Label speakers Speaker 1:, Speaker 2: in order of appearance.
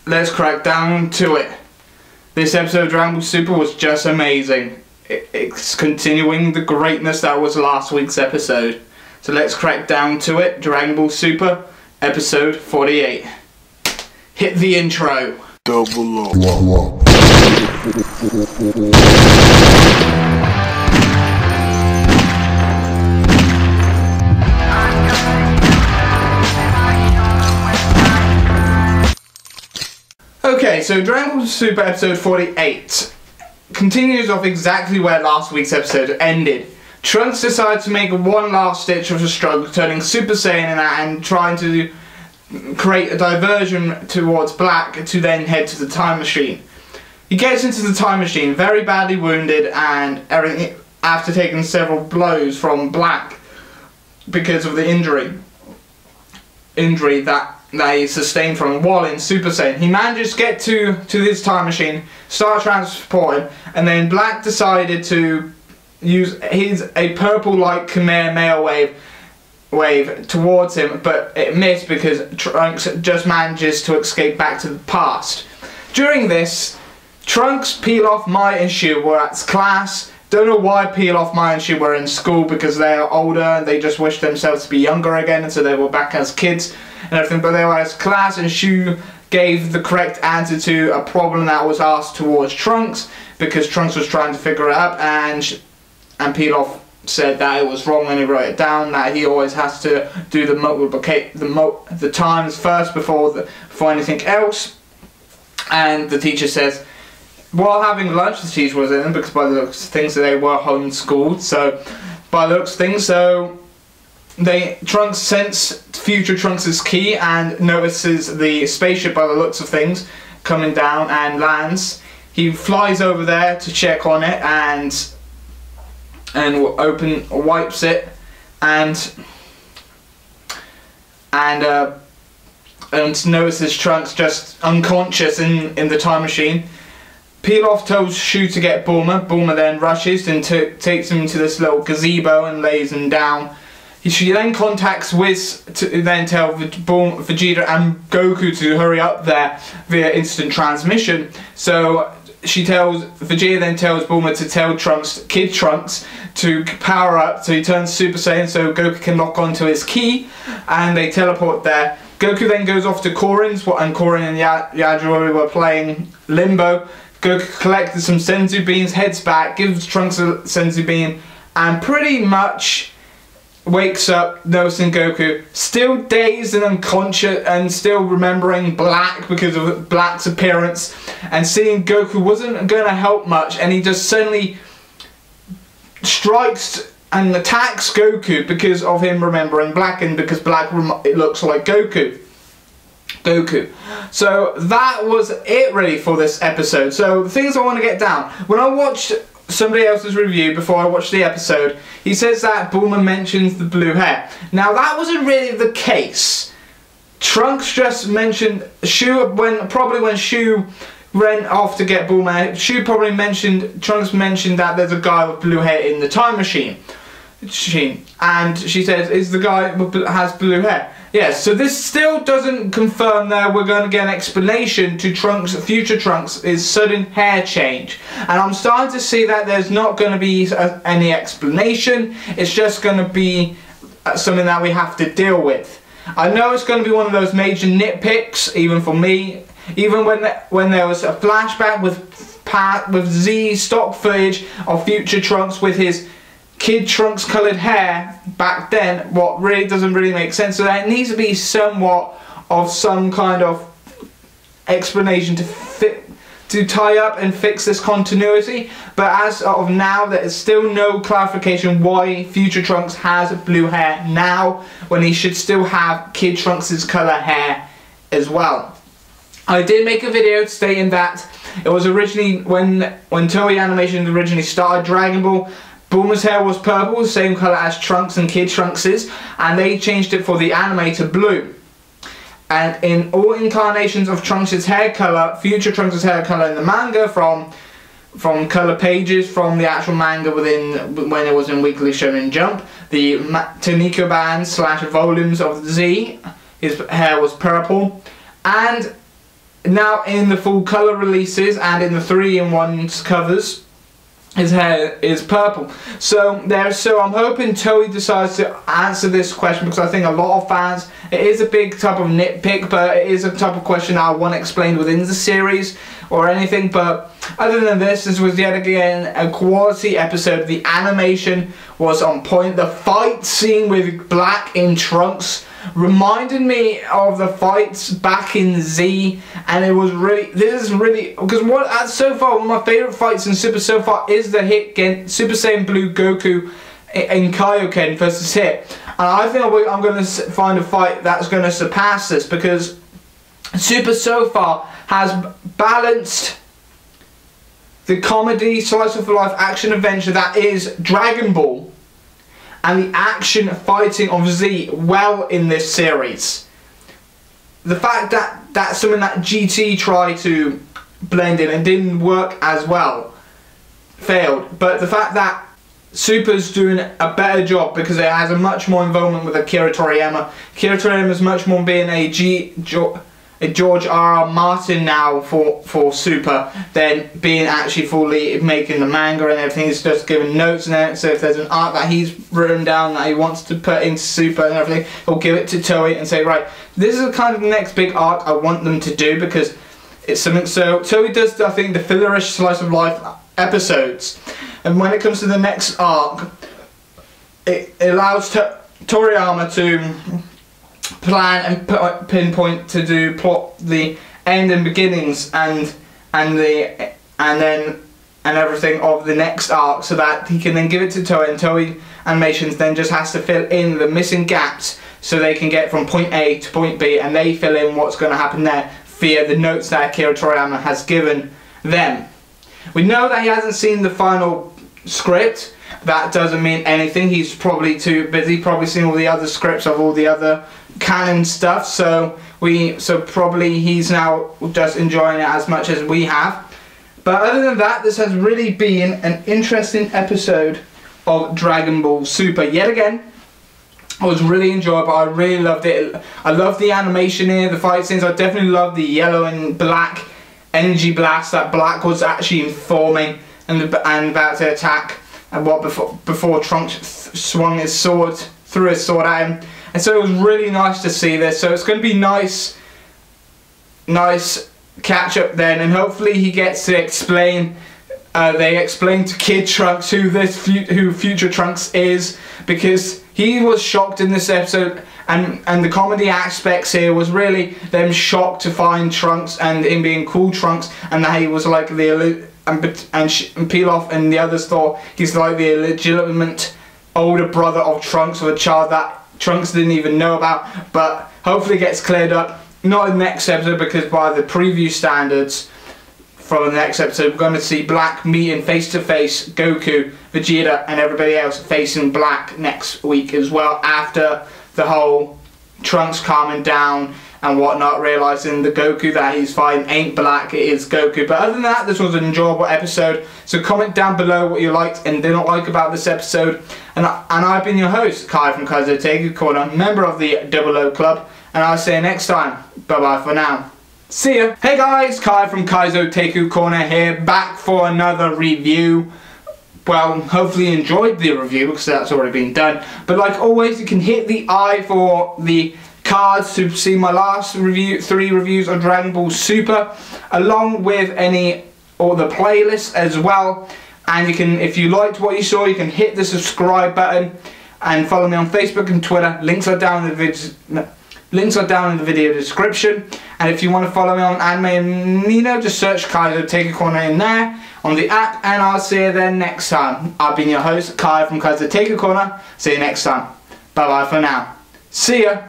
Speaker 1: let's crack down to it. This episode of Dragon Ball Super was just amazing. It's continuing the greatness that was last week's episode. So let's crack down to it. Dragon Ball Super, episode 48. Hit the intro.
Speaker 2: Double up.
Speaker 1: Okay, so Dragon Ball Super episode 48 continues off exactly where last week's episode ended. Trunks decides to make one last ditch of a struggle, turning Super Saiyan and trying to create a diversion towards Black to then head to the time machine. He gets into the time machine very badly wounded and everything after taking several blows from Black because of the injury that he sustained from while in Super Saiyan. He manages to get to his time machine, start transporting, and then Black decided to use a purple-like Kamehameha wave towards him, but it missed because Trunks just manages to escape back to the past. During this, Trunks, Pilaf, Mai and Shu were at class. Don't know why Pilaf, Mai and Shu were in school, because they are older and they just wish themselves to be younger again, and so they were back as kids and everything, but they were as class, and Shu gave the correct answer to a problem that was asked towards Trunks, because Trunks was trying to figure it out, and Pilaf said that it was wrong when he wrote it down, that he always has to do the times first before anything else. And the teacher says, while having lunch, the teacher was in, because by the looks of things they were homeschooled, so by the looks of things, so Trunks senses future Trunks' key and notices the spaceship by the looks of things coming down and lands. He flies over there to check on it and wipes it and notices Trunks just unconscious in the time machine. Pilaf tells Shu to get Bulma. Bulma then rushes and takes him to this little gazebo and lays him down. She then contacts Whis to then tell Vegeta and Goku to hurry up there via instant transmission. So Vegeta then tells Bulma to tell Kid Trunks to power up, so he turns Super Saiyan so Goku can lock onto his key, and they teleport there. Goku then goes off to Korin's, and Korin and Yajirobe were playing Limbo. Goku collected some Senzu beans, heads back, gives Trunks a Senzu bean, and pretty much wakes up noticing Goku still dazed and unconscious and still remembering Black because of Black's appearance, and seeing Goku wasn't going to help much, and he just suddenly strikes and attacks Goku because of him remembering Black, and because Black it looks like Goku. So that was it really for this episode. So the things I want to get down, when I watched somebody else's review before I watched the episode, he says that Bulma mentions the blue hair. Now that wasn't really the case. Trunks just mentioned probably when Shu ran off to get Bulma, Trunks mentioned that there's a guy with blue hair in the time machine. And she says, is the guy who has blue hair? Yes, so this still doesn't confirm that we're going to get an explanation to future Trunks' sudden hair change. And I'm starting to see that there's not going to be any explanation. It's just going to be something that we have to deal with. I know it's going to be one of those major nitpicks, even for me. Even when there was a flashback with Z stock footage of future Trunks with his Kid Trunks coloured hair back then, what really doesn't really make sense. So there needs to be somewhat of some kind of explanation to tie up and fix this continuity. But as of now, there is still no clarification why future Trunks has blue hair now, when he should still have Kid Trunks' colour hair as well. I did make a video stating that it was originally, when Toei Animation originally started Dragon Ball, Bulma's hair was purple, the same colour as Trunks and Kid Trunks', and they changed it for the anime to blue. And in all incarnations of Trunks' hair colour, future Trunks' hair colour in the manga, from colour pages from the actual manga when it was in Weekly Shonen Jump, the Taniko band / volumes of Z, his hair was purple, and now in the full colour releases and in the 3-in-1 covers, his hair is purple. So I'm hoping Toei decides to answer this question, because I think a lot of fans, it is a big type of nitpick, but it is a type of question I want explained within the series or anything. But other than this was yet again a quality episode. The animation was on point. The fight scene with Black in Trunks reminded me of the fights back in Z, and it was really, this is really, because so far one of my favourite fights in Super so far is the Hit Super Saiyan Blue Goku in Kaioken versus Hit, and I think I'm going to find a fight that's going to surpass this, because Super so far has balanced the comedy, slice of life, action adventure that is Dragon Ball and the action fighting of Z well in this series. The fact that that's something that GT tried to blend in and didn't work as well, failed. But the fact that Super's doing a better job, because it has a much more involvement with Akira Toriyama. Akira Toriyama is much more being a George R.R. Martin now for Super than being actually fully making the manga and everything. He's just giving notes and everything. So if there's an arc that he's written down that he wants to put into Super and everything, he'll give it to Toei and say, right, this is kind of the next big arc I want them to do, because it's something. So Toei does, I think, the fillerish slice of life episodes, and when it comes to the next arc, it allows Toriyama to plan and pinpoint to do plot the end and beginnings and everything of the next arc, so that he can then give it to Toei, and Toei Animations then just has to fill in the missing gaps so they can get from point A to point B, and they fill in what's going to happen there via the notes that Akira Toriyama has given them. We know that he hasn't seen the final script. That doesn't mean anything. He's probably too busy, probably seen all the other scripts of all the other canon stuff, so probably he's now just enjoying it as much as we have. But other than that, this has really been an interesting episode of Dragon Ball Super. Yet again, it was really enjoyable. I really loved it. I love the animation here, the fight scenes. I definitely love the yellow and black energy blast that Black was actually informing and about to attack, and what before Trunks swung his sword, threw his sword at him. And so it was really nice to see this. So it's going to be nice catch up then, and hopefully he gets to explain. They explain to Kid Trunks who future Trunks is, because he was shocked in this episode, and the comedy aspects here was really them shocked to find Trunks and him being cool Trunks, and that he was like the and Pilaf and the others thought he's like the illegitimate older brother of Trunks, of a child that Trunks didn't even know about. But hopefully it gets cleared up, not in the next episode, because by the preview standards from the next episode, we're going to see Black meeting face to face Goku, Vegeta and everybody else facing Black next week as well, after the whole Trunks calming down and whatnot, realising the Goku that he's fighting ain't Black, it is Goku. But other than that, this was an enjoyable episode. So comment down below what you liked and did not like about this episode. And I've been your host, Kai from Kaizo Otaku Corner, member of the 00 Club. And I'll see you next time. Bye bye for now. See ya. Hey guys, Kai from Kaizo Otaku Corner here, back for another review. Well, hopefully you enjoyed the review, because that's already been done. But like always, you can hit the I for the cards to see my last 3 reviews of Dragon Ball Super, along with the playlist as well. And you can, if you liked what you saw, you can hit the subscribe button and follow me on Facebook and Twitter. Links are down in the video description. And if you want to follow me on Anime and Nino, just search Kaizo Otaku Corner in there on the app, and I'll see you then next time. I've been your host, Kai from Kaizo Otaku Corner. See you next time. Bye bye for now. See ya.